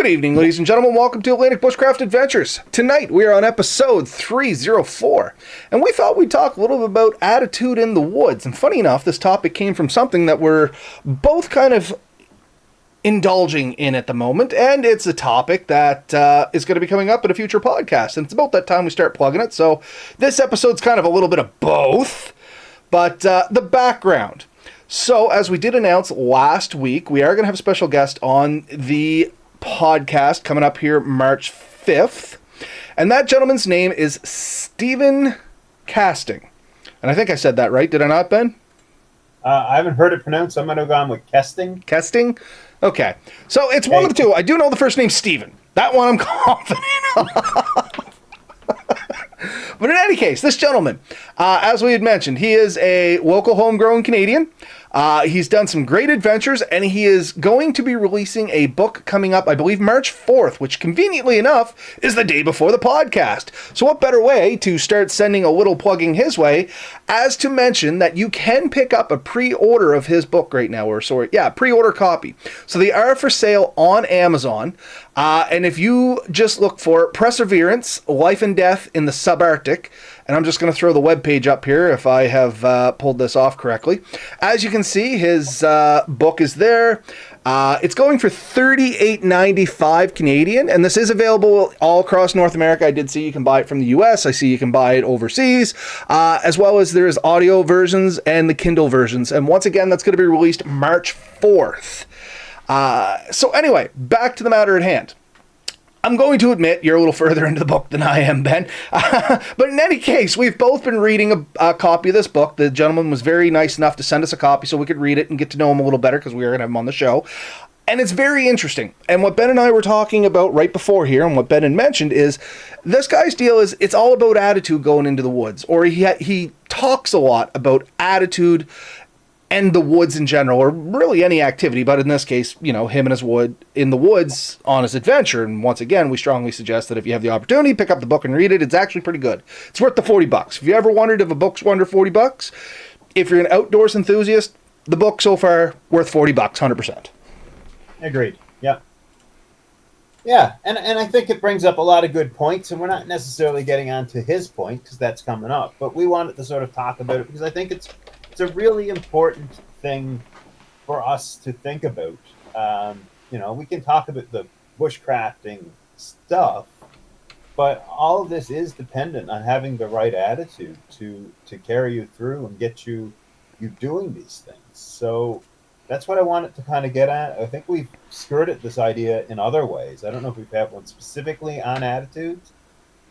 Good evening, ladies and gentlemen. Welcome to Atlantic Bushcraft Adventures. Tonight, we are on episode 304, and we thought we'd talk a little bit about attitude in the woods. And funny enough, this topic came from something that we're both kind of indulging in at the moment, and it's a topic that is going to be coming up in a future podcast, and it's about that time we start plugging it. So this episode's kind of a little bit of both, but the background. So, as we did announce last week, we are going to have a special guest on the podcast coming up here March 5th. And that gentleman's name is Stephen Kesting. And I think I said that right, did I not, Ben? I haven't heard it pronounced. I'm going to go on with Kesting. Kesting? Okay. So, it's one of the two. I do know the first name Stephen. That one I'm confident of. But in any case, this gentleman, as we had mentioned, he is a local homegrown Canadian. He's done some great adventures, and he is going to be releasing a book coming up, I believe, March 4th, which conveniently enough is the day before the podcast. So what better way to start sending a little plugging his way as to mention that you can pick up a pre-order of his book right now, pre-order copy. So they are for sale on Amazon. And if you just look for Perseverance, Life and Death in the Subarctic, and I'm just going to throw the webpage up here if I have pulled this off correctly. As you can see, his book is there. It's going for $38.95 Canadian, and this is available all across North America. I did see you can buy it from the US. I see you can buy it overseas, as well as there's audio versions and the Kindle versions. And once again, that's going to be released March 4th. So anyway, back to the matter at hand. I'm going to admit you're a little further into the book than I am, Ben. But in any case, we've both been reading a copy of this book. The gentleman was very nice enough to send us a copy so we could read it and get to know him a little better because we were going to have him on the show. And it's very interesting. And what Ben and I were talking about right before here, and what Ben had mentioned, is this guy's deal is it's all about attitude going into the woods. Or he talks a lot about attitude and the woods in general, or really any activity, but in this case, him and his wood in the woods on his adventure. And once again, we strongly suggest that if you have the opportunity, pick up the book and read it. It's actually pretty good. It's worth the $40. If you ever wondered if a book's under $40, if you're an outdoors enthusiast, the book so far worth $40, 100%. Agreed. Yeah. Yeah, and I think it brings up a lot of good points, and we're not necessarily getting onto his point because that's coming up, but we wanted to sort of talk about it because I think it's a really important thing for us to think about. We can talk about the bushcrafting stuff, but all of this is dependent on having the right attitude to carry you through and get you doing these things. So that's what I wanted to kind of get at. I think we've skirted this idea in other ways. I don't know if we've had one specifically on attitudes,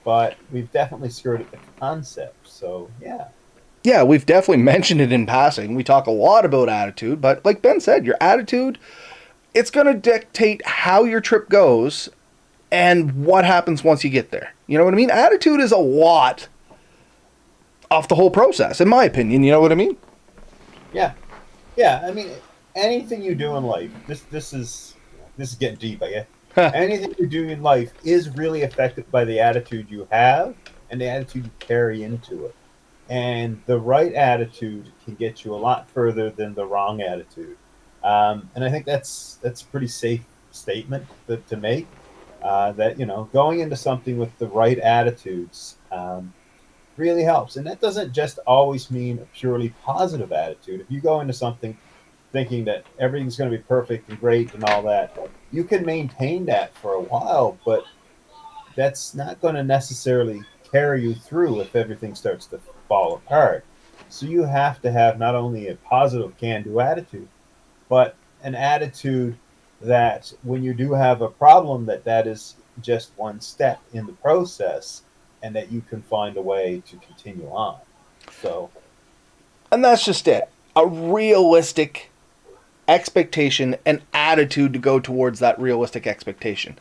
but we've definitely skirted the concept. So, yeah. Yeah, we've definitely mentioned it in passing. We talk a lot about attitude, but like Ben said, your attitude, it's going to dictate how your trip goes and what happens once you get there. You know what I mean? Attitude is a lot of the whole process, in my opinion. You know what I mean? Yeah. Yeah, I mean, anything you do in life, this is getting deep, I guess. Anything you do in life is really affected by the attitude you have and the attitude you carry into it. And the right attitude can get you a lot further than the wrong attitude. And I think that's a pretty safe statement to make, that, going into something with the right attitudes really helps. And that doesn't just always mean a purely positive attitude. If you go into something thinking that everything's going to be perfect and great and all that, you can maintain that for a while, but that's not going to necessarily carry you through if everything starts to fall apart. So you have to have not only a positive can-do attitude, but an attitude that when you do have a problem, that is just one step in the process and that you can find a way to continue on. So, and that's just it. A realistic expectation and attitude to go towards that realistic expectation.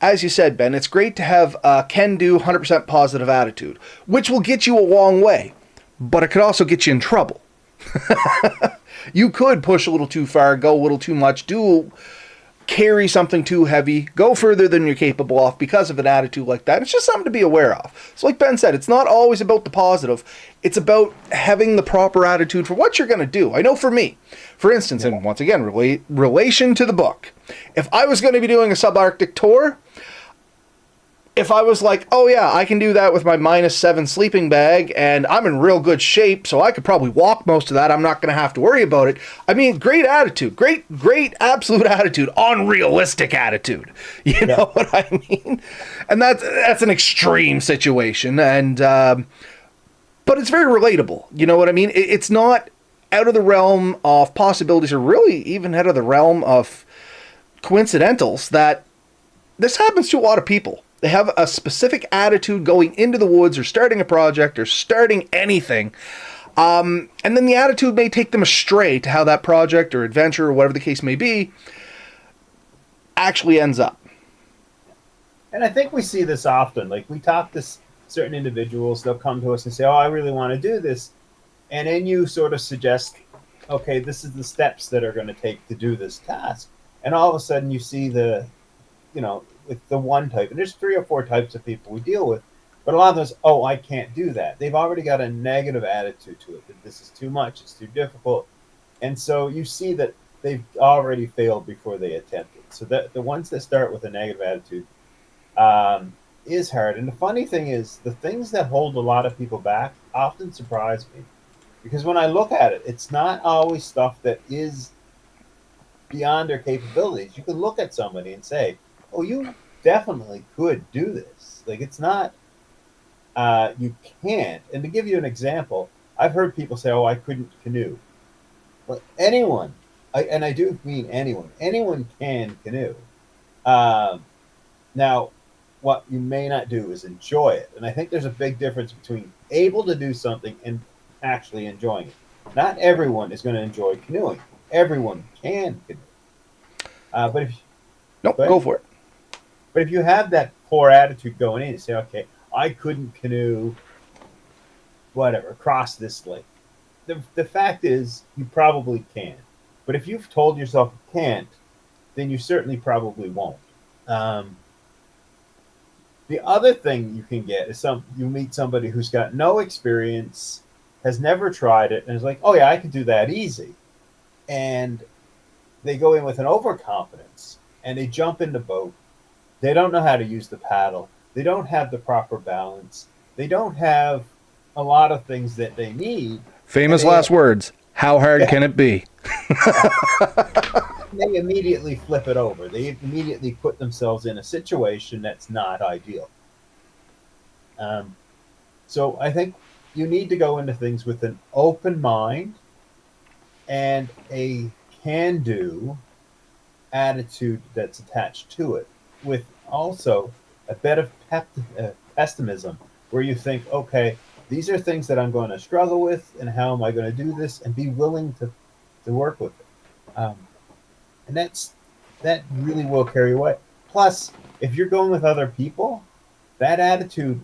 As you said, Ben, it's great to have a can-do, 100% positive attitude, which will get you a long way, but it could also get you in trouble. You could push a little too far, go a little too much, do carry something too heavy, go further than you're capable of because of an attitude like that. It's just something to be aware of. So like Ben said, it's not always about the positive. It's about having the proper attitude for what you're going to do. I know for me, for instance, and once again, relation to the book, if I was going to be doing a subarctic tour, if I was like, oh yeah, I can do that with my -7 sleeping bag and I'm in real good shape, so I could probably walk most of that, I'm not going to have to worry about it. I mean, great attitude, great absolute attitude, unrealistic attitude. You know what I mean? And that's an extreme situation, and but it's very relatable. You know what I mean? It's not out of the realm of possibilities, or really even out of the realm of coincidentals, that this happens to a lot of people. They have a specific attitude going into the woods or starting a project or starting anything. And then the attitude may take them astray to how that project or adventure or whatever the case may be actually ends up. And I think we see this often. Like, we talk to certain individuals, they'll come to us and say, oh, I really want to do this. And then you sort of suggest, okay, this is the steps that are going to take to do this task. And all of a sudden you see with the one type, and there's 3 or 4 types of people we deal with, but a lot of those, oh, I can't do that. They've already got a negative attitude to it, that this is too much, it's too difficult. And so you see that they've already failed before they attempt it. So the ones that start with a negative attitude is hard. And the funny thing is, the things that hold a lot of people back often surprise me. Because when I look at it, it's not always stuff that is beyond their capabilities. You can look at somebody and say, oh, you definitely could do this. Like, it's not, you can't. And to give you an example, I've heard people say, oh, I couldn't canoe. But anyone, and I do mean anyone can canoe. Now, what you may not do is enjoy it. And I think there's a big difference between able to do something and actually enjoying it. Not everyone is going to enjoy canoeing. Everyone can canoe. But if go for it. But if you have that poor attitude going in, you say, okay, I couldn't canoe, whatever, across this lake. The fact is, you probably can. But if you've told yourself you can't, then you certainly probably won't. The other thing you can get is you meet somebody who's got no experience, has never tried it, and is like, oh yeah, I can do that easy. And they go in with an overconfidence, and they jump in the boat. They don't know how to use the paddle. They don't have the proper balance. They don't have a lot of things that they need. Famous last words. How hard can it be? They immediately flip it over. They immediately put themselves in a situation that's not ideal. So I think you need to go into things with an open mind and a can-do attitude that's attached to it, with also a bit of pessimism, where you think, okay, these are things that I'm going to struggle with, and how am I going to do this, and be willing to work with it. And that really will carry away. Plus, if you're going with other people, that attitude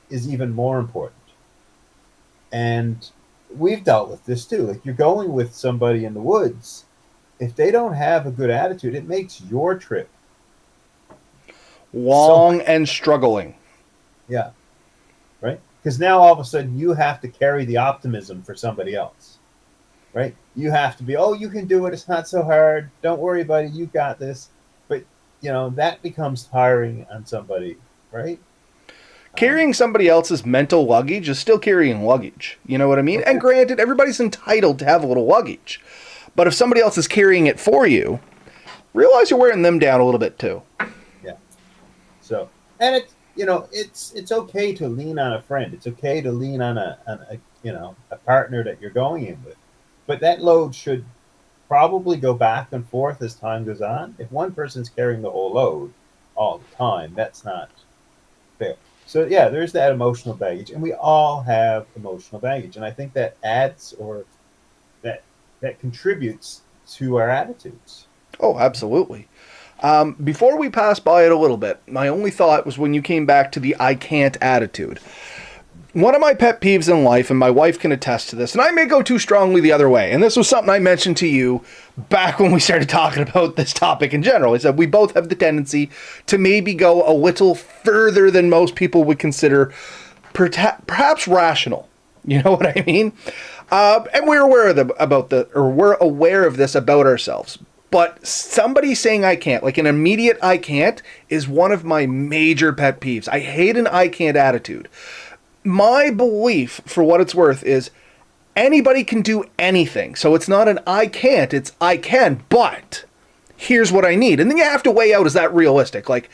is even more important. And we've dealt with this too. If you're going with somebody in the woods, if they don't have a good attitude, it makes your trip long and struggling. Yeah. Right? Because now all of a sudden you have to carry the optimism for somebody else. Right? You have to be, oh, you can do it. It's not so hard. Don't worry, buddy. You got this. But, that becomes tiring on somebody, right? Carrying somebody else's mental luggage is still carrying luggage. You know what I mean? Okay. And granted, everybody's entitled to have a little luggage. But if somebody else is carrying it for you, realize you're wearing them down a little bit too. Yeah. So, and it's okay to lean on a friend. It's okay to lean on a partner that you're going in with. But that load should probably go back and forth as time goes on. If one person's carrying the whole load all the time, that's not fair. So yeah, there's that emotional baggage, and we all have emotional baggage, and I think that adds, or that contributes to our attitudes. Oh, absolutely. Before we pass by it a little bit, my only thought was when you came back to the I can't attitude. One of my pet peeves in life, and my wife can attest to this, and I may go too strongly the other way, and this was something I mentioned to you back when we started talking about this topic in general, is that we both have the tendency to maybe go a little further than most people would consider perhaps rational. You know what I mean? And we're aware we're aware of this about ourselves. But somebody saying I can't, like an immediate I can't, is one of my major pet peeves. I hate an I can't attitude. My belief, for what it's worth, is anybody can do anything. So it's not an I can't, it's I can, but here's what I need. And then you have to weigh out, is that realistic? Like,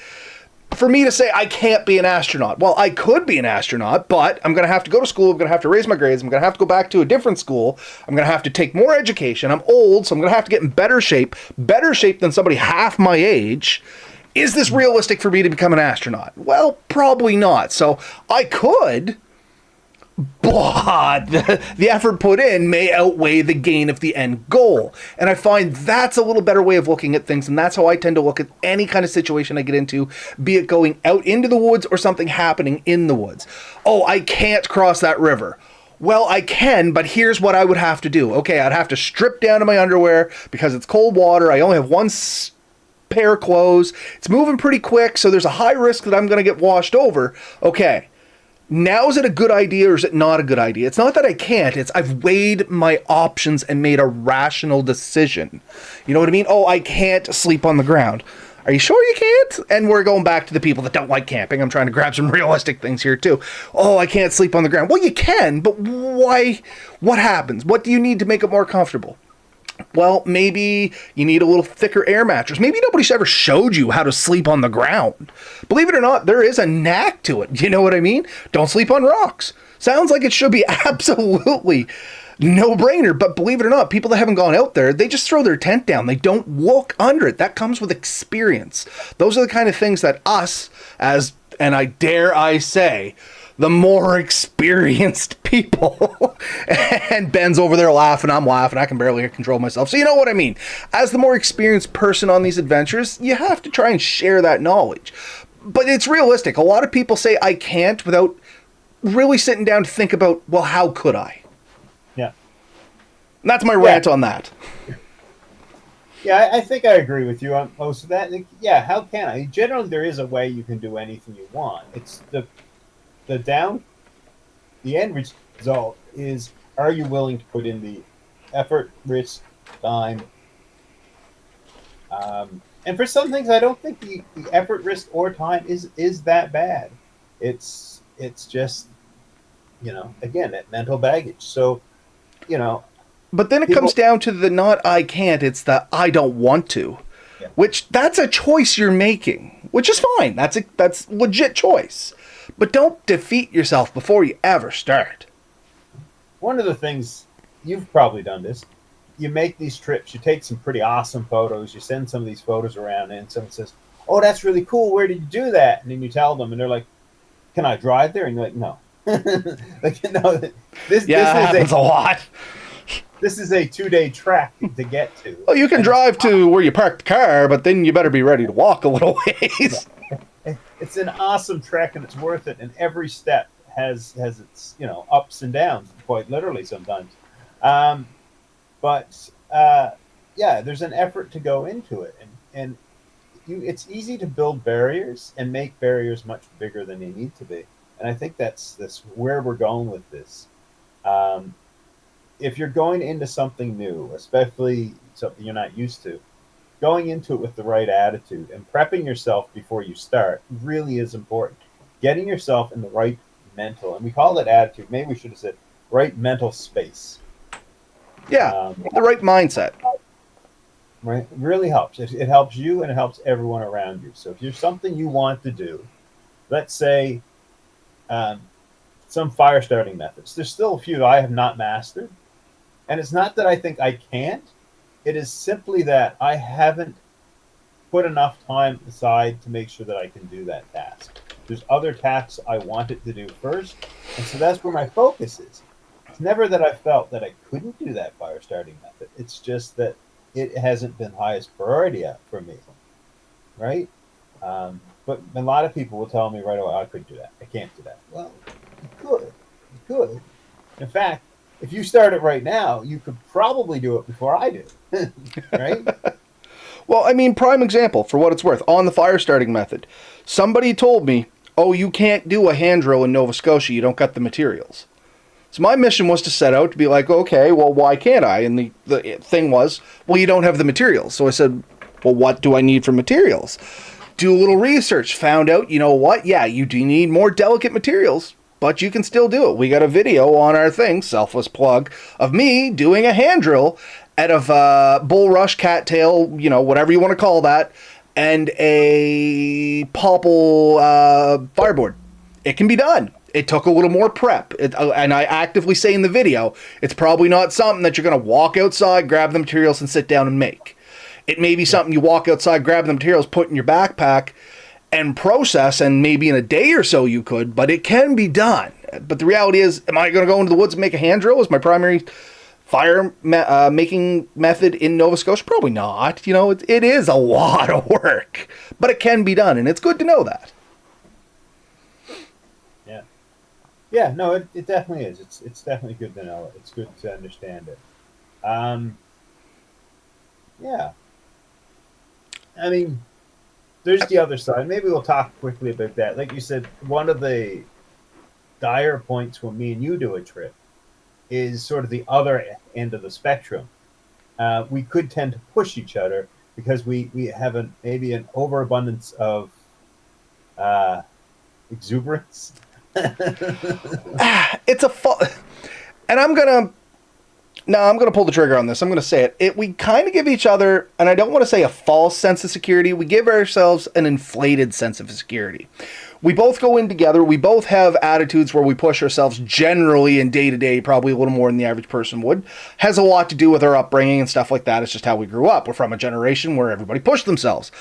for me to say I can't be an astronaut, well, I could be an astronaut, but I'm going to have to go to school, I'm going to have to raise my grades, I'm going to have to go back to a different school, I'm going to have to take more education, I'm old, so I'm going to have to get in better shape than somebody half my age. Is this realistic for me to become an astronaut? Well, probably not. So I could, but the effort put in may outweigh the gain of the end goal. And I find that's a little better way of looking at things, and that's how I tend to look at any kind of situation I get into, be it going out into the woods or something happening in the woods. Oh, I can't cross that river. Well, I can, but here's what I would have to do. Okay, I'd have to strip down to my underwear because it's cold water. I only have one pair of clothes. It's moving pretty quick, so there's a high risk that I'm going to get washed over. Okay, now is it a good idea or is it not a good idea? It's not that I can't, it's I've weighed my options and made a rational decision. You know what I mean? Oh, I can't sleep on the ground. Are you sure you can't? And we're going back to the people that don't like camping. I'm trying to grab some realistic things here too. Oh, I can't sleep on the ground. Well, you can, but why? What happens? What do you need to make it more comfortable? Well, maybe you need a little thicker air mattress. Maybe nobody's ever showed you how to sleep on the ground. Believe it or not, there is a knack to it. You know what I mean? Don't sleep on rocks. Sounds like it should be absolutely no-brainer, but believe it or not, people that haven't gone out there, they just throw their tent down. They don't look under it. That comes with experience. Those are the kind of things that us, and I dare I say, the more experienced people. And Ben's over there laughing, I'm laughing, I can barely control myself. So you know what I mean. As the more experienced person on these adventures, you have to try and share that knowledge. But it's realistic. A lot of people say I can't without really sitting down to think about, well, how could I? Yeah. And that's my rant on that. Yeah, I think I agree with you on most of that. Yeah, how can I? Generally, there is a way you can do anything you want. It's the end result is, are you willing to put in the effort, risk, time? And for some things, I don't think the effort, risk, or time is that bad. It's just, again, that mental baggage. So, But then it comes down to the not I can't, it's the I don't want to. Yeah. Which, that's a choice you're making, which is fine. That's legit choice. But don't defeat yourself before you ever start. One of the things, you've probably done this, you make these trips, you take some pretty awesome photos, you send some of these photos around, and someone says, oh, that's really cool, where did you do that? And then you tell them, and they're like, can I drive there? And you're like, no. This happens a lot. This is a 2-day trek to get to. Well, you can drive to where you parked the car, but then you better be ready to walk a little ways. It's an awesome trek, and it's worth it. And every step has its ups and downs, quite literally sometimes. But there's an effort to go into it, and it's easy to build barriers and make barriers much bigger than they need to be. And I think that's where we're going with this. If you're going into something new, especially something you're not used to, going into it with the right attitude and prepping yourself before you start really is important. Getting yourself in the right mental, and we call it attitude, maybe we should have said right mental space. Yeah, the right mindset. Right, it really helps. It helps you and it helps everyone around you. So if there's something you want to do, let's say some fire starting methods. There's still a few that I have not mastered. And it's not that I think I can't. It is simply that I haven't put enough time aside to make sure that I can do that task. There's other tasks I wanted to do first. And so that's where my focus is. It's never that I felt that I couldn't do that fire starting method. It's just that it hasn't been highest priority yet for me. Right? But a lot of people will tell me right away, I couldn't do that. I can't do that. Well, you could. You could. In fact, if you start it right now, you could probably do it before I do. Right? Well, I mean, prime example, for what it's worth, on the fire starting method. Somebody told me, oh, you can't do a hand drill in Nova Scotia, you don't got the materials. So my mission was to set out to be like, okay, well, why can't I? And the thing was, well, you don't have the materials. So I said, well, what do I need for materials? Do a little research, found out, you know what? Yeah, you do need more delicate materials, but you can still do it. We got a video on our thing, selfless plug, of me doing a hand drill out of bulrush, cattail, you know, whatever you want to call that, and a popple fireboard. It can be done. It took a little more prep. And I actively say in the video, it's probably not something that you're going to walk outside, grab the materials, and sit down and make. It may be something you walk outside, grab the materials, put in your backpack, and process, and maybe in a day or so you could, but it can be done. But the reality is, am I going to go into the woods and make a hand drill as my primary fire making method in Nova Scotia? Probably not. You know, it is a lot of work, but it can be done, and it's good to know that. Yeah. Yeah, no, it definitely is. It's definitely good to know it. It's good to understand it. Yeah. I mean, there's the other side. Maybe we'll talk quickly about that. Like you said, one of the dire points when me and you do a trip is sort of the other end of the spectrum. We could tend to push each other because we have maybe an overabundance of exuberance. It's a and I'm gonna pull the trigger on this. I'm gonna say it. We kind of give each other, and I don't want to say a false sense of security. We give ourselves an inflated sense of security. We both go in together. We both have attitudes where we push ourselves generally in day to day, probably a little more than the average person would. Has a lot to do with our upbringing and stuff like that. It's just how we grew up. We're from a generation where everybody pushed themselves.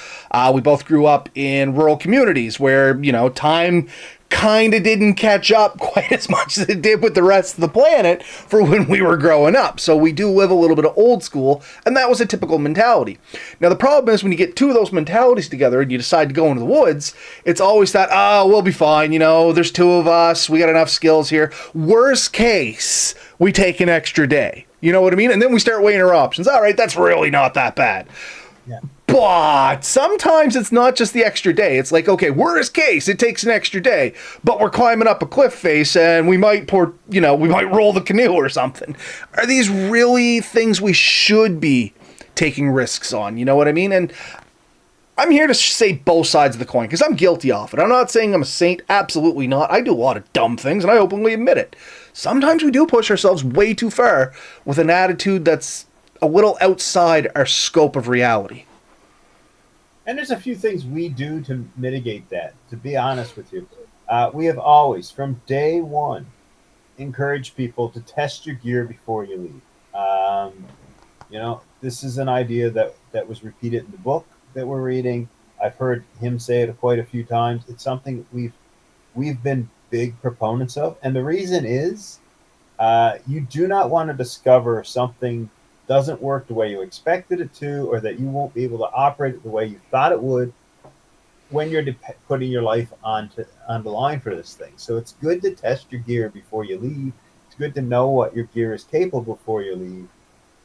We both grew up in rural communities where, you know, time kind of didn't catch up quite as much as it did with the rest of the planet for when we were growing up. So we do live a little bit of old school, and that was a typical mentality. Now, the problem is when you get two of those mentalities together and you decide to go into the woods, it's always that, we'll be fine, you know, there's two of us, we got enough skills here. Worst case, we take an extra day. You know what I mean? And then we start weighing our options. All right, that's really not that bad. Yeah. But sometimes it's not just the extra day. It's like, okay, worst case, it takes an extra day, but we're climbing up a cliff face and we might we might roll the canoe or something. Are these really things we should be taking risks on? You know what I mean? And I'm here to say both sides of the coin because I'm guilty of it. I'm not saying I'm a saint. Absolutely not. I do a lot of dumb things and I openly admit it. Sometimes we do push ourselves way too far with an attitude that's a little outside our scope of reality. And there's a few things we do to mitigate that, to be honest with you. We have always, from day one, encouraged people to test your gear before you leave. This is an idea that was repeated in the book that we're reading. I've heard him say it quite a few times. It's something we've been big proponents of. And the reason is you do not want to discover something doesn't work the way you expected it to, or that you won't be able to operate it the way you thought it would when you're putting your life on the line for this thing. So it's good to test your gear before you leave. It's good to know what your gear is capable before you leave.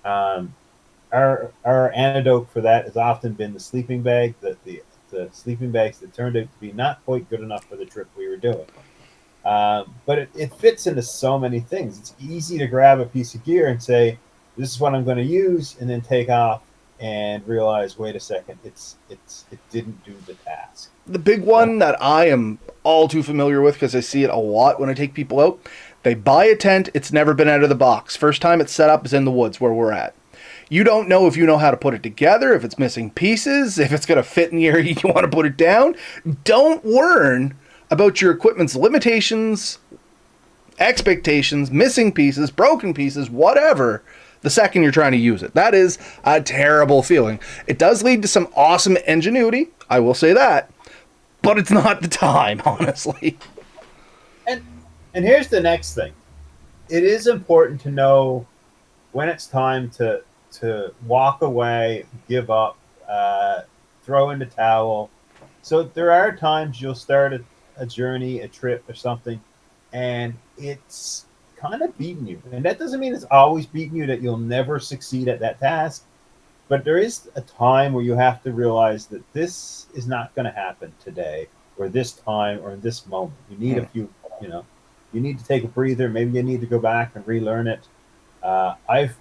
Our antidote for that has often been the sleeping bag, the sleeping bags that turned out to be not quite good enough for the trip we were doing. But it fits into so many things. It's easy to grab a piece of gear and say, this is what I'm going to use, and then take off and realize, wait a second, it didn't do the task. The big one that I am all too familiar with because I see it a lot when I take people out, they buy a tent, it's never been out of the box. First time it's set up is in the woods where we're at. You don't know if you know how to put it together, if it's missing pieces, if it's going to fit in the area you want to put it down. Don't learn about your equipment's limitations, expectations, missing pieces, broken pieces, whatever, the second you're trying to use it. That is a terrible feeling. It does lead to some awesome ingenuity, I will say that, but it's not the time, honestly. And here's the next thing. It is important to know when it's time to walk away, give up, throw in the towel. So there are times you'll start a journey, a trip or something, and it's kind of beating you. And that doesn't mean it's always beating you, that you'll never succeed at that task. But there is a time where you have to realize that this is not going to happen today, or this time, or in this moment. You need a few, you need to take a breather. Maybe you need to go back and relearn it. I've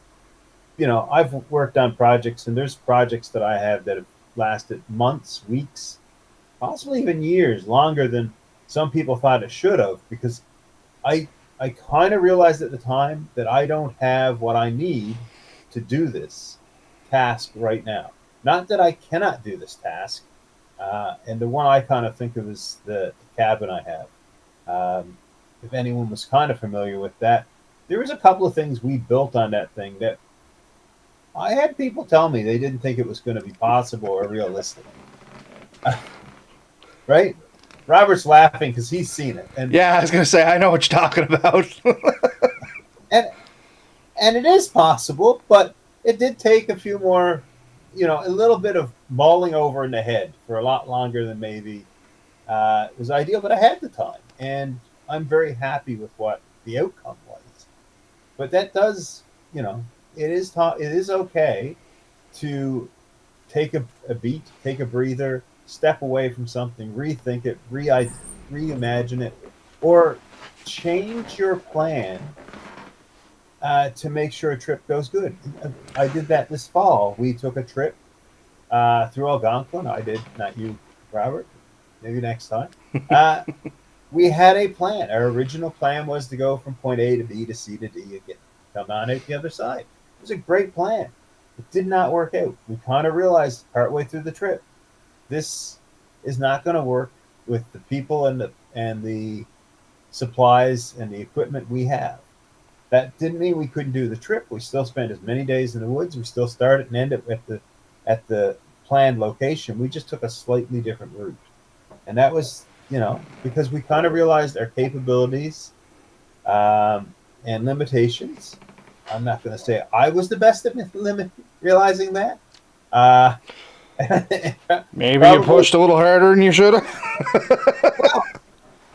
worked on projects, and there's projects that I have that have lasted months, weeks, possibly even years, longer than some people thought it should have, because I kind of realized at the time that I don't have what I need to do this task right now. Not that I cannot do this task. And the one I kind of think of is the cabin I have. If anyone was kind of familiar with that, there was a couple of things we built on that thing that I had people tell me they didn't think it was going to be possible or realistic. Right? Robert's laughing because he's seen it. And yeah, I was going to say, I know what you're talking about. and it is possible, but it did take a few more, a little bit of mulling over in the head for a lot longer than maybe was ideal, but I had the time, and I'm very happy with what the outcome was. But that does, it is okay to take a beat, take a breather, step away from something, rethink it, reimagine it, or change your plan to make sure a trip goes good. I did that this fall. We took a trip through Algonquin. I did, not you, Robert. Maybe next time. We had a plan. Our original plan was to go from point A to B to C to D and come on out the other side. It was a great plan. It did not work out. We kind of realized partway through the trip, this is not going to work with the people and the supplies and the equipment we have. That didn't mean we couldn't do the trip. We still spent as many days in the woods. We still started and ended at the planned location. We just took a slightly different route. And that was, because we kind of realized our capabilities and limitations. I'm not going to say I was the best at realizing that. Maybe you pushed a little harder than you should have. Well,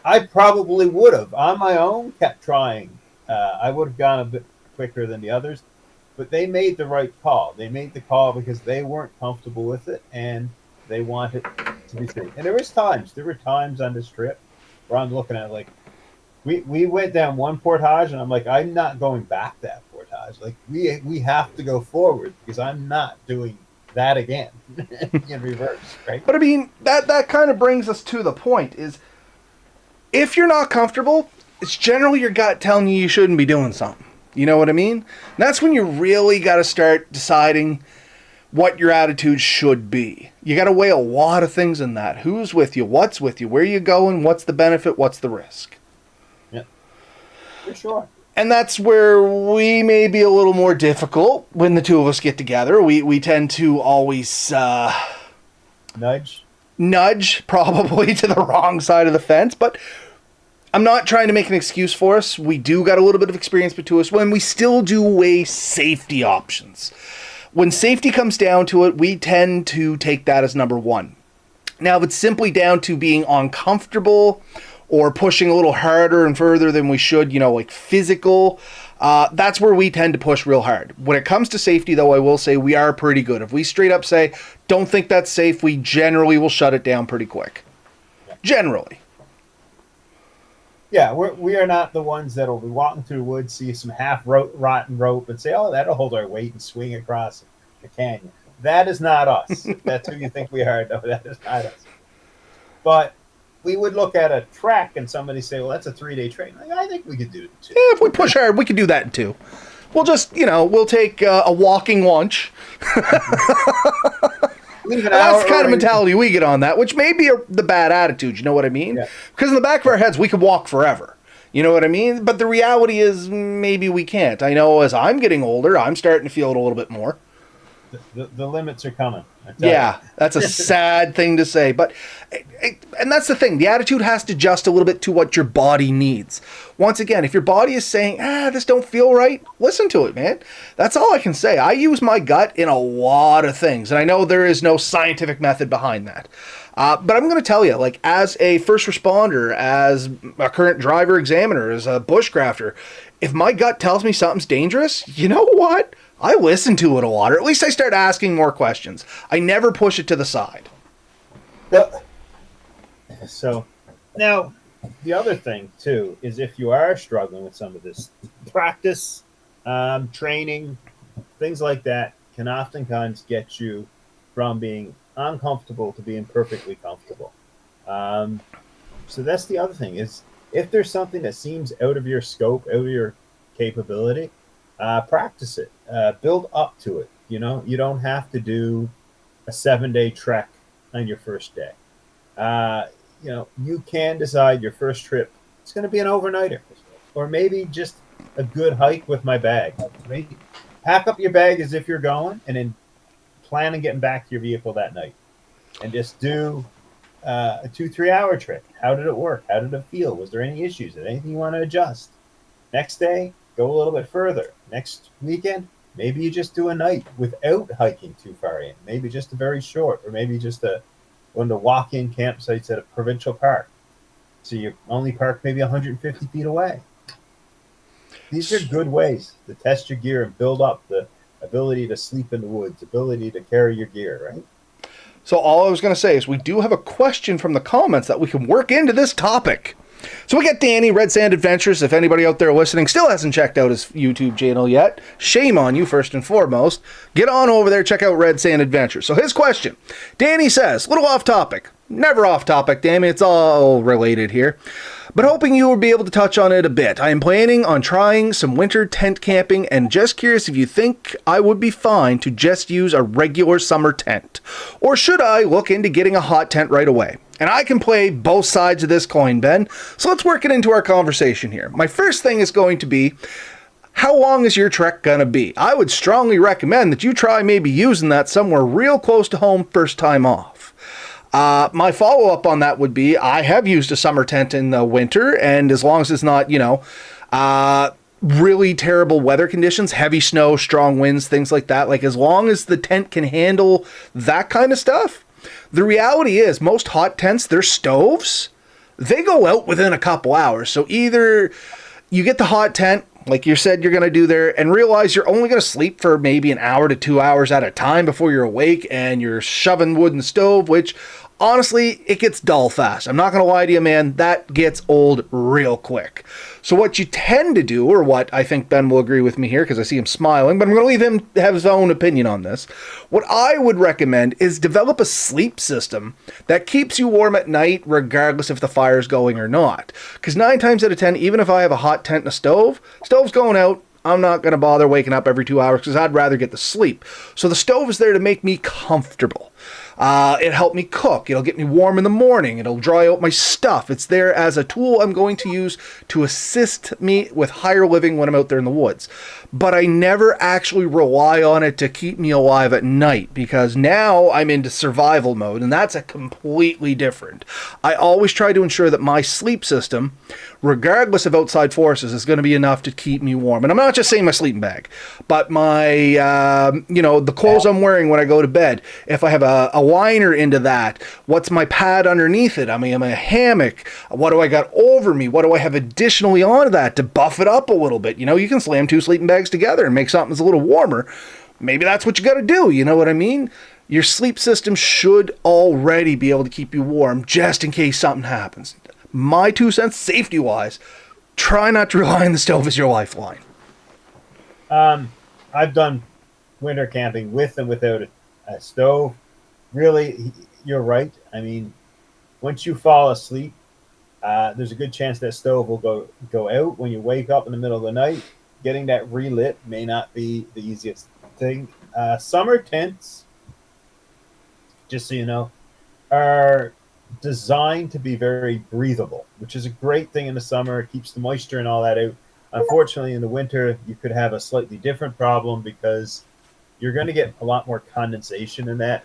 I probably would have. On my own, kept trying. I would have gone a bit quicker than the others, but they made the right call. They made the call because they weren't comfortable with it, and they wanted to be safe. And there were times on this trip where I'm looking at, like, we went down one portage, and I'm like, I'm not going back that portage. Like, we have to go forward because I'm not doing that again in reverse, right? But I mean, that kind of brings us to the point is, if you're not comfortable, it's generally your gut telling you shouldn't be doing something. You know what I mean? And that's when you really got to start deciding what your attitude should be. You got to weigh a lot of things in that. Who's with you? What's with you? Where you going? What's the benefit? What's the risk? Yeah, for sure. And that's where we may be a little more difficult when the two of us get together. We tend to always nudge probably to the wrong side of the fence, but I'm not trying to make an excuse for us. We do got a little bit of experience between us when we still do weigh safety options. When safety comes down to it, we tend to take that as number one. Now, if it's simply down to being uncomfortable or pushing a little harder and further than we should, like physical, that's where we tend to push real hard. When it comes to safety, though, I will say we are pretty good. If we straight up say, don't think that's safe, we generally will shut it down pretty quick. Generally. Yeah, we are not the ones that will be walking through the woods, see some rotten rope, and say, oh, that'll hold our weight and swing across the canyon. That is not us. If that's who you think we are. No, that is not us. But we would look at a track and somebody say, well, that's a 3-day trek. Like, I think we could do it too. Yeah, if we push hard, we could do that in 2. We'll just, we'll take a walking lunch. That's the kind of mentality we get on that, which may be the bad attitude, you know what I mean? Yeah. Because in the back of our heads, we could walk forever. You know what I mean? But the reality is maybe we can't. I know as I'm getting older, I'm starting to feel it a little bit more. The limits are coming. Yeah, that's a sad thing to say. But, and that's the thing. The attitude has to adjust a little bit to what your body needs. Once again, if your body is saying, this don't feel right, listen to it, man. That's all I can say. I use my gut in a lot of things. And I know there is no scientific method behind that. But I'm going to tell you, like, as a first responder, as a current driver examiner, as a bushcrafter, if my gut tells me something's dangerous, you know what? I listen to it a lot, or at least I start asking more questions. I never push it to the side. So now the other thing too is if you are struggling with some of this, practice, training, things like that can oftentimes get you from being uncomfortable to being perfectly comfortable. Um, so that's the other thing is if there's something that seems out of your scope, out of your capability, practice it, build up to it. You know, you don't have to do a 7 day trek on your first day. Uh, you know, you can decide your first trip it's going to be an overnighter, or maybe just a good hike with my bag. Maybe pack up your bag as if you're going, and then plan on getting back to your vehicle that night, and just do a 2-3 hour trip. How did it work? How did it feel? Was there any issues? Is there anything you want to adjust? Next day, go a little bit further. Next weekend, maybe you just do a night without hiking too far in. Maybe just a very short, or maybe just one of the walk-in campsites at a provincial park. So you only park maybe 150 feet away. These are good ways to test your gear and build up the ability to sleep in the woods, ability to carry your gear, right? So all I was going to say is we do have a question from the comments that we can work into this topic. So we got Danny, Red Sand Adventures. If anybody out there listening still hasn't checked out his YouTube channel yet, shame on you, first and foremost. Get on over there, check out Red Sand Adventures. So his question, Danny says, little off topic. Never off topic, damn it, it's all related here. But hoping you will be able to touch on it a bit. I am planning on trying some winter tent camping and just curious if you think I would be fine to just use a regular summer tent. Or should I look into getting a hot tent right away? And I can play both sides of this coin, Ben. So let's work it into our conversation here. My first thing is going to be, how long is your trek going to be? I would strongly recommend that you try maybe using that somewhere real close to home first time off. My follow-up on that would be, I have used a summer tent in the winter, and as long as it's not, really terrible weather conditions, heavy snow, strong winds, things like that, like as long as the tent can handle that kind of stuff. The reality is most hot tents, their stoves, they go out within a couple hours. So either you get the hot tent, like you said you're going to do there, and realize you're only going to sleep for maybe an hour to 2 hours at a time before you're awake, and you're shoving wood in the stove, which honestly, it gets dull fast. I'm not going to lie to you, man. That gets old real quick. So what you tend to do, or what I think Ben will agree with me here because I see him smiling, but I'm going to leave him have his own opinion on this. What I would recommend is develop a sleep system that keeps you warm at night regardless if the fire's going or not. Because 9 times out of 10, even if I have a hot tent and a stove's going out, I'm not going to bother waking up every 2 hours because I'd rather get the sleep. So the stove is there to make me comfortable. It helped me cook. It'll get me warm in the morning. It'll dry out my stuff. It's there as a tool I'm going to use to assist me with higher living when I'm out there in the woods. But I never actually rely on it to keep me alive at night because now I'm into survival mode, and that's a completely different. I always try to ensure that my sleep system, regardless of outside forces, is going to be enough to keep me warm. And I'm not just saying my sleeping bag, but my, the clothes I'm wearing when I go to bed. If I have a liner into that, what's my pad underneath it? I mean, am I a hammock? What do I got over me? What do I have additionally onto that to buff it up a little bit? You know, you can slam 2 sleeping bags together and make something that's a little warmer. Maybe that's what you got to do. You know what I mean? Your sleep system should already be able to keep you warm just in case something happens. My 2 cents, safety-wise, try not to rely on the stove as your lifeline. I've done winter camping with and without a stove. Really, you're right. I mean, once you fall asleep, there's a good chance that stove will go out when you wake up in the middle of the night. Getting that relit may not be the easiest thing. Summer tents, just so you know, are designed to be very breathable, which is a great thing in the summer. It keeps the moisture and all that out. Unfortunately, in the winter, you could have a slightly different problem because you're going to get a lot more condensation in that.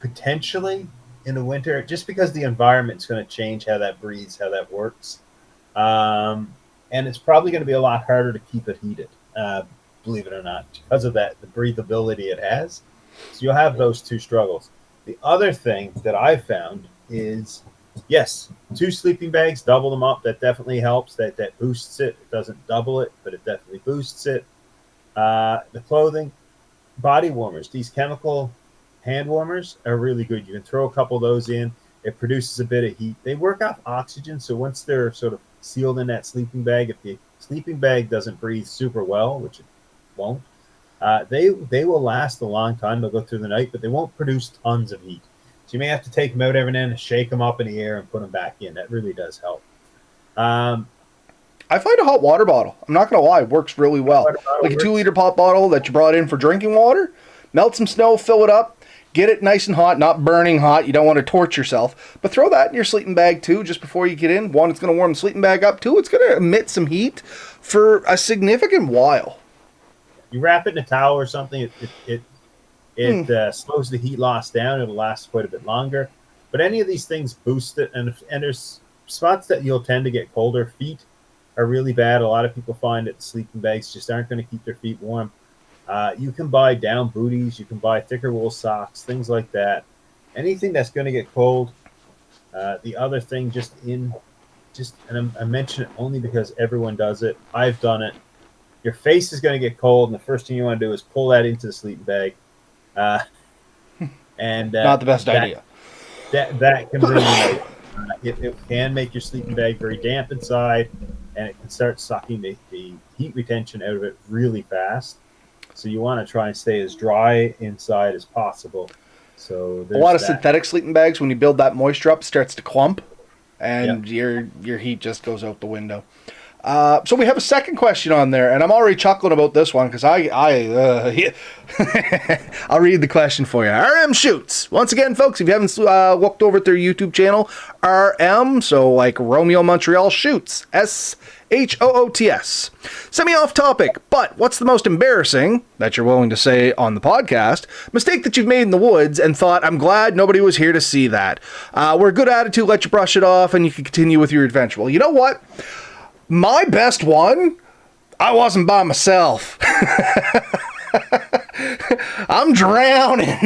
Potentially in the winter, just because the environment's going to change how that breathes, how that works. And it's probably going to be a lot harder to keep it heated, believe it or not, because of that, the breathability it has. So you'll have those two struggles. The other thing that I've found is, yes, 2 sleeping bags, double them up. That definitely helps. That boosts it. It doesn't double it, but it definitely boosts it. The clothing, body warmers, these chemical hand warmers are really good. You can throw a couple of those in. It produces a bit of heat. They work off oxygen, so once they're sort of sealed in that sleeping bag, if the sleeping bag doesn't breathe super well, which it won't, they will last a long time. They'll go through the night, but they won't produce tons of heat. So you may have to take them out every now and then, shake them up in the air, and put them back in. That really does help. I find a hot water bottle, I'm not going to lie, works really well. Like a 2-liter pop bottle that you brought in for drinking water, melt some snow, fill it up, get it nice and hot, not burning hot. You don't want to torch yourself. But throw that in your sleeping bag, too, just before you get in. One, it's going to warm the sleeping bag up. Two, it's going to emit some heat for a significant while. You wrap it in a towel or something, it slows the heat loss down. It'll last quite a bit longer. But any of these things boost it. And there's spots that you'll tend to get colder. Feet are really bad. A lot of people find that sleeping bags just aren't going to keep their feet warm. You can buy down booties. You can buy thicker wool socks, things like that. Anything that's going to get cold. The other thing, and I mention it only because everyone does it. I've done it. Your face is going to get cold, and the first thing you want to do is pull that into the sleeping bag. And not the best idea. That can really it can make your sleeping bag very damp inside, and it can start sucking the heat retention out of it really fast. So you want to try and stay as dry inside as possible. So a lot of synthetic sleeping bags, when you build that moisture up, starts to clump, and your heat just goes out the window. So we have a second question on there, and I'm already chuckling about this one because I'll read the question for you. RM Shoots. Once again, folks, if you haven't looked over at their YouTube channel, RM, so like Romeo Montreal Shoots, SHOOTS. Semi off topic, but what's the most embarrassing, that you're willing to say on the podcast, mistake that you've made in the woods and thought, I'm glad nobody was here to see that? We're a good attitude, let you brush it off, and you can continue with your adventure. Well, you know what? My best one, I wasn't by myself. I'm drowning.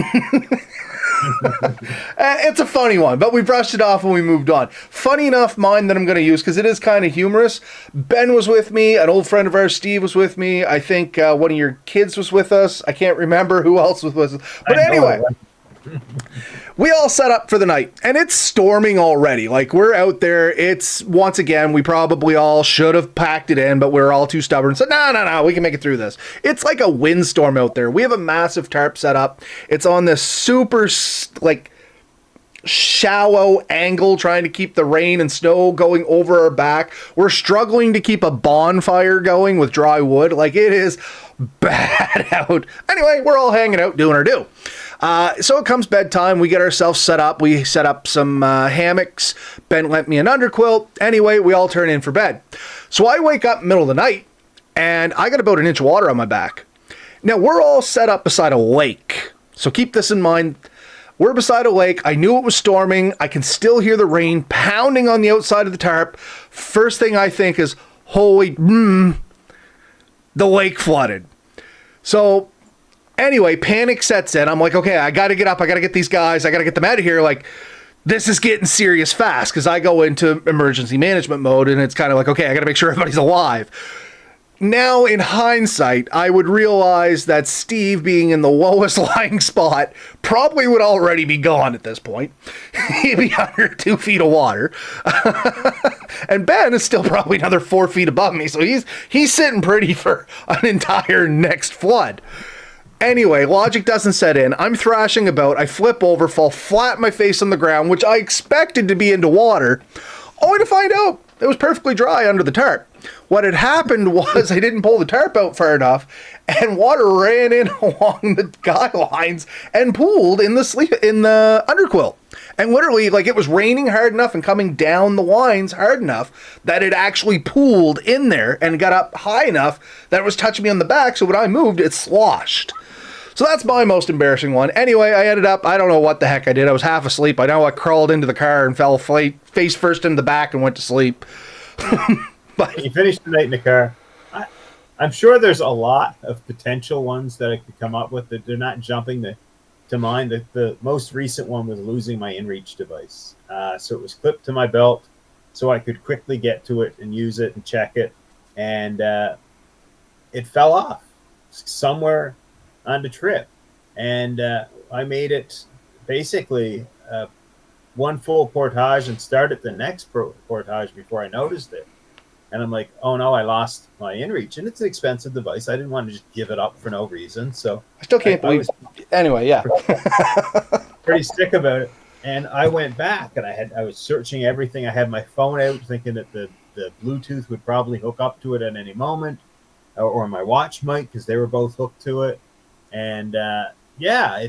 It's a funny one, but we brushed it off and we moved on. Funny enough, mine that I'm going to use, because it is kind of humorous. Ben was with me. An old friend of ours, Steve, was with me. I think one of your kids was with us. I can't remember who else was with us. But anyway, we all set up for the night, and it's storming already. Like, we're out there. It's, once again, we probably all should have packed it in, but we're all too stubborn. So, no, we can make it through this. It's like a windstorm out there. We have a massive tarp set up. It's on this super, like, shallow angle, trying to keep the rain and snow going over our back. We're struggling to keep a bonfire going with dry wood. Like, it is bad out. Anyway, we're all hanging out, doing our due. So it comes bedtime. We get ourselves set up. We set up some hammocks. Ben lent me an underquilt. Anyway, we all turn in for bed. So I wake up middle of the night, and I got about an inch of water on my back. Now, we're all set up beside a lake. So keep this in mind. We're beside a lake. I knew it was storming. I can still hear the rain pounding on the outside of the tarp. First thing I think is, holy, the lake flooded. So anyway, panic sets in. I'm like, okay, I got to get up. I got to get these guys. I got to get them out of here. Like, this is getting serious fast, because I go into emergency management mode, and it's kind of like, okay, I got to make sure everybody's alive. Now, in hindsight, I would realize that Steve, being in the lowest lying spot, probably would already be gone at this point. He'd be under 2 feet of water. And Ben is still probably another 4 feet above me, so he's sitting pretty for an entire next flood. Anyway, logic doesn't set in. I'm thrashing about. I flip over, fall flat my face on the ground, which I expected to be into water, only to find out it was perfectly dry under the tarp. What had happened was I didn't pull the tarp out far enough, and water ran in along the guy lines and pooled in the underquilt. And literally, like, it was raining hard enough and coming down the lines hard enough that it actually pooled in there and got up high enough that it was touching me on the back. So when I moved, it sloshed. So that's my most embarrassing one. Anyway, I ended up, I don't know what the heck I did. I was half asleep. I know I crawled into the car and fell face first into the back and went to sleep. But you finished the night in the car. I'm sure there's a lot of potential ones that I could come up with that they're not jumping the to mind. The most recent one was losing my inReach device. So it was clipped to my belt so I could quickly get to it and use it and check it. And it fell off somewhere on the trip. And I made it basically one full portage and started the next portage before I noticed it. And I'm like, oh no, I lost my inReach. And it's an expensive device. I didn't want to just give it up for no reason. So I still can't believe. Anyway, yeah. Pretty sick about it. And I went back and I was searching everything. I had my phone out thinking that the Bluetooth would probably hook up to it at any moment, or my watch might, because they were both hooked to it. And yeah,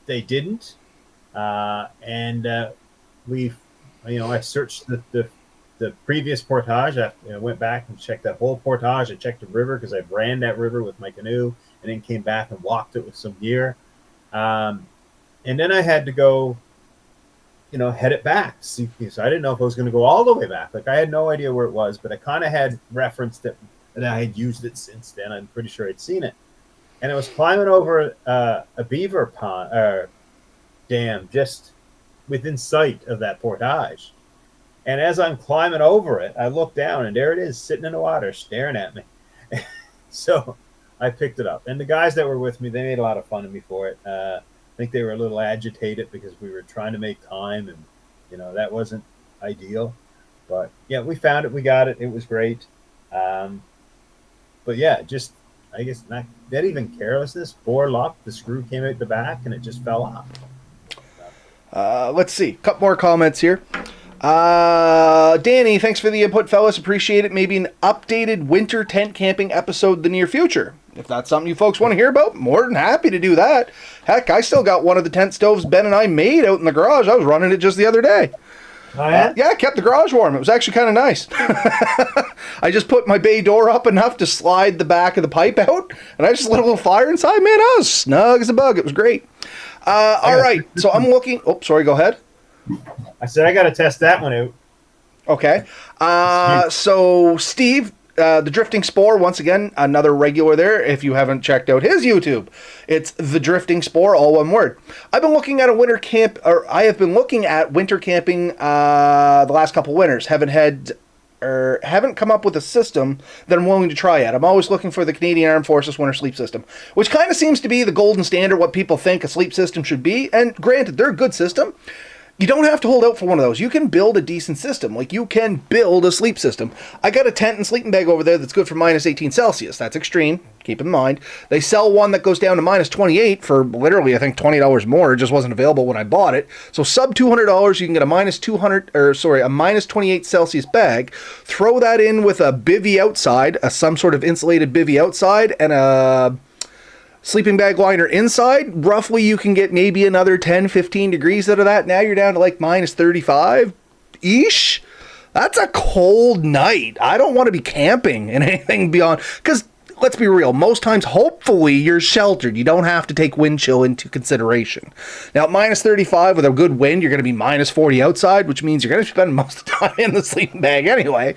they didn't. And I searched the previous portage. I went back and checked that whole portage. I checked the river because I ran that river with my canoe, and then came back and walked it with some gear. And then I had to go, head it back. So I didn't know if I was going to go all the way back. Like, I had no idea where it was, but I kind of had referenced it, and I had used it since then. I'm pretty sure I'd seen it. And I was climbing over a beaver pond dam just within sight of that portage. And as I'm climbing over it, I look down, and there it is, sitting in the water, staring at me. So I picked it up. And the guys that were with me, they made a lot of fun of me for it. I think they were a little agitated because we were trying to make time, and, that wasn't ideal. But, yeah, we found it. We got it. It was great. But, yeah, just, I guess, not even carelessness. Poor luck. The screw came out the back, and it just fell off. Let's see. A couple more comments here. Danny, thanks for the input, fellas. Appreciate it. Maybe an updated winter tent camping episode in the near future. If that's something you folks want to hear about, more than happy to do that. Heck, I still got one of the tent stoves Ben and I made out in the garage. I was running it just the other day. Oh, yeah? Yeah, kept the garage warm. It was actually kind of nice. I just put my bay door up enough to slide the back of the pipe out, and I just lit a little fire inside. Man, I was snug as a bug. It was great. All right, so I'm looking... Oh, sorry, go ahead. I said I got to test that one out. Okay. So Steve, the Drifting Spore, once again, another regular there. If you haven't checked out his YouTube, it's the Drifting Spore, all one word. I've been looking at I have been looking at winter camping the last couple winters. Haven't come up with a system that I'm willing to try yet. I'm always looking for the Canadian Armed Forces winter sleep system, which kind of seems to be the golden standard, what people think a sleep system should be. And granted, they're a good system. You don't have to hold out for one of those. You can build a decent system. Like, you can build a sleep system. I got a tent and sleeping bag over there that's good for minus 18 Celsius. That's extreme. Keep in mind. They sell one that goes down to minus 28 for literally, I think, $20 more. It just wasn't available when I bought it. So sub $200, you can get a minus 28 Celsius bag. Throw that in with a bivvy outside, some sort of insulated bivvy outside, and a sleeping bag liner inside. Roughly, you can get maybe another 10-15 degrees out of that. Now you're down to like minus 35-ish. That's a cold night. I don't want to be camping in anything beyond, because let's be real, most times hopefully you're sheltered. You don't have to take wind chill into consideration. Now at minus 35 with a good wind, you're going to be minus 40 outside, which means you're going to spend most of the time in the sleeping bag anyway.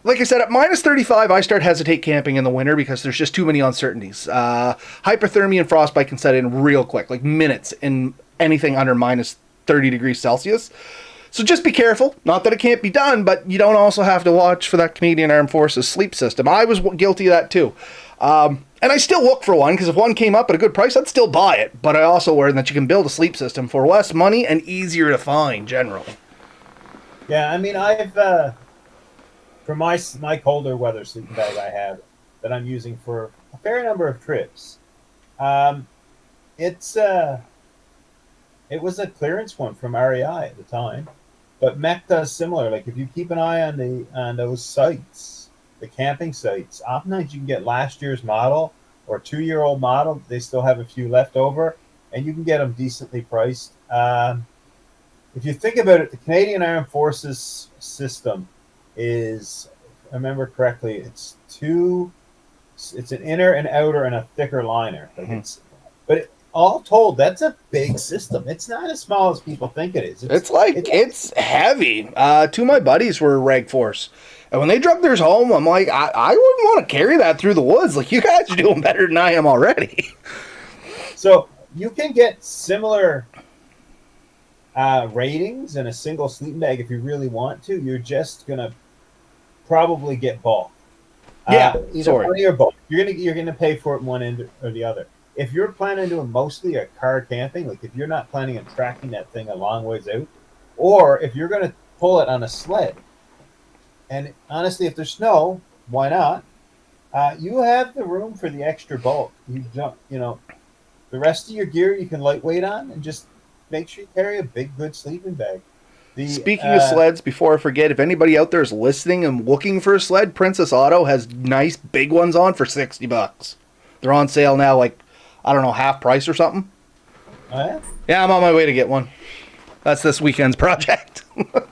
Like I said, at minus 35, I start hesitate camping in the winter because there's just too many uncertainties. Hypothermia and frostbite can set in real quick, like minutes in anything under minus 30 degrees Celsius. So just be careful. Not that it can't be done, but you don't also have to watch for that Canadian Armed Forces sleep system. I was guilty of that too. And I still look for one, because if one came up at a good price, I'd still buy it. But I also learned that you can build a sleep system for less money and easier to find, generally. Yeah, I mean, for my colder weather sleeping bag I have that I'm using for a fair number of trips, it was a clearance one from REI at the time, but Mech does similar. Like, if you keep an eye on those sites, the camping sites, oftentimes you can get last year's model or 2-year-old model. They still have a few left over, and you can get them decently priced. If you think about it, the Canadian Armed Forces system is, if I remember correctly, it's an inner and outer and a thicker liner. Like all told, that's a big system. It's not as small as people think it is. It's heavy. Two of my buddies were Reg Force, and when they drug theirs home, I'm like, I wouldn't want to carry that through the woods. Like, you guys are doing better than I am already. So you can get similar ratings in a single sleeping bag if you really want to. You're just gonna probably get bulk. Yeah, Either sorry. one or both. You're gonna pay for it in one end or the other. If you're planning on doing mostly a car camping, like if you're not planning on tracking that thing a long ways out, or if you're gonna pull it on a sled, and honestly, if there's snow, why not? You have the room for the extra bulk. You don't, the rest of your gear you can lightweight on, and just make sure you carry a big, good sleeping bag. The Speaking of sleds, before I forget, if anybody out there is listening and looking for a sled, Princess Auto has nice big ones on for $60. They're on sale now, like, I don't know, half price or something. yeah? Yeah, I'm on my way to get one. That's this weekend's project.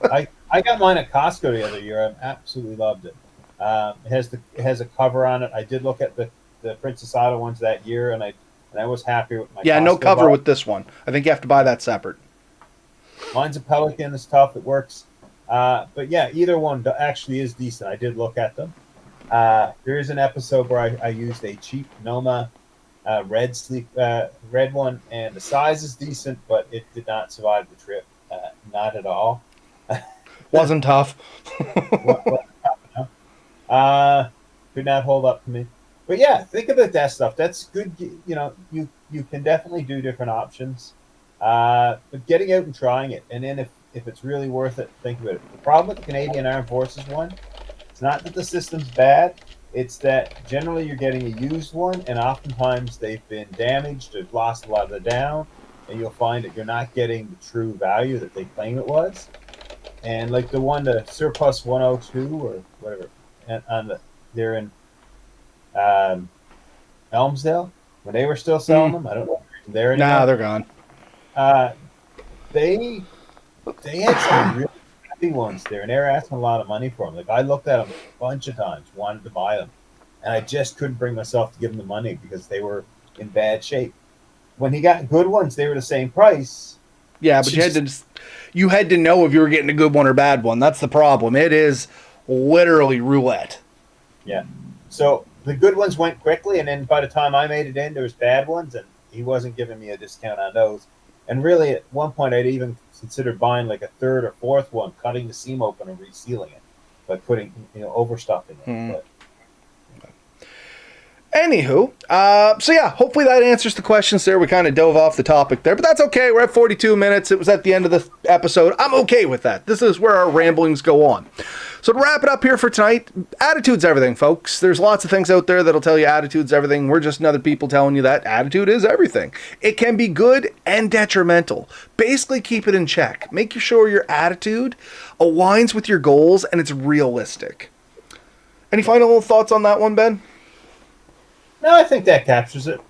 I got mine at Costco the other year. I absolutely loved it. It has a cover on it. I did look at the Princess Auto ones that year, and I was happy with my. Yeah, no Costco cover buy. with this one. I think you have to buy that separate. Mine's a Pelican. It's tough. It works. But yeah, either one actually is decent. I did look at them. There is an episode where I used a cheap Noma red one, and the size is decent, but it did not survive the trip. Not at all. Wasn't tough. Could not hold up to me. But yeah, think about that stuff. That's good. You can definitely do different options. But getting out and trying it, and then if it's really worth it, think about it. The problem with the Canadian Armed Forces one, it's not that the system's bad. It's that generally you're getting a used one, and oftentimes they've been damaged or lost a lot of the down, and you'll find that you're not getting the true value that they claim it was. And like the Surplus 102 or whatever, and they're in Elmsdale when they were still selling them. I don't know if they're there anymore. Nah, they're gone. They had some really crappy ones there, and they were asking a lot of money for them. Like I looked at them a bunch of times, wanted to buy them, and I just couldn't bring myself to give them the money because they were in bad shape. When he got good ones, they were the same price. Yeah, but you had to know if you were getting a good one or bad one. That's the problem. It is literally roulette. Yeah. So the good ones went quickly, and then by the time I made it in, there was bad ones, and he wasn't giving me a discount on those. And really, at one point, I'd even considered buying like a third or fourth one, cutting the seam open and resealing it, but putting, overstuffing it. But, Anywho, so yeah, hopefully that answers the questions there. We kind of dove off the topic there, but that's okay. We're at 42 minutes. It was at the end of the episode. I'm okay with that. This is where our ramblings go on. So to wrap it up here for tonight, attitude's everything, folks. There's lots of things out there that'll tell you attitude's everything. We're just another people telling you that attitude is everything. It can be good and detrimental. Basically, keep it in check. Make sure your attitude aligns with your goals and it's realistic. Any final thoughts on that one, Ben? no, I think that captures it.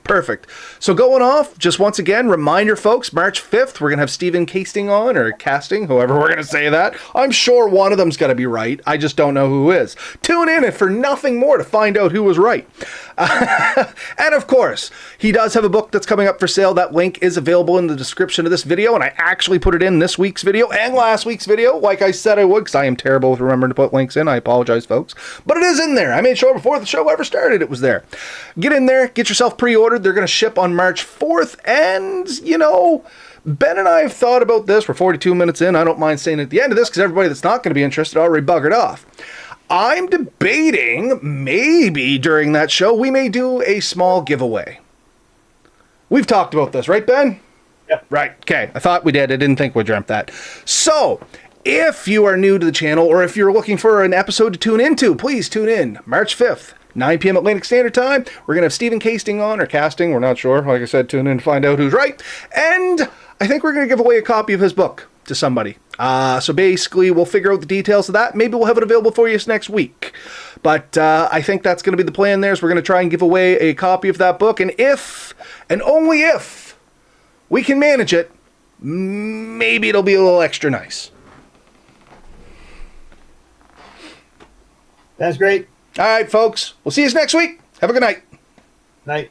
Perfect. So going off, just once again, reminder, folks, March 5th, we're going to have Stephen Kesting on, or Casting, however we're going to say that. I'm sure one of them's got to be right. I just don't know who is. Tune in if for nothing more to find out who was right. And of course, he does have a book that's coming up for sale. That link is available in the description of this video, and I actually put it in this week's video and last week's video, like I said I would, because I am terrible with remembering to put links in. I apologize, folks. But it is in there. I made sure before the show ever started it was there. Get in there, get yourself pre-ordered. They're going to ship on March 4th, and, Ben and I have thought about this. We're 42 minutes in. I don't mind saying at the end of this, because everybody that's not going to be interested already buggered off. I'm debating maybe during that show we may do a small giveaway. We've talked about this, right, Ben? Yep. Right. Okay. I thought we did. I didn't think we dreamt that. So, if you are new to the channel or if you're looking for an episode to tune into, please tune in March 5th. 9 p.m. Atlantic Standard Time. We're going to have Stephen Kesting on, or Casting. We're not sure. Like I said, tune in to find out who's right. And I think we're going to give away a copy of his book to somebody. So basically, we'll figure out the details of that. Maybe we'll have it available for you next week. But I think that's going to be the plan there. Is we're going to try and give away a copy of that book. And if, and only if, we can manage it, maybe it'll be a little extra nice. That's great. All right, folks. We'll see you next week. Have a good night. Night.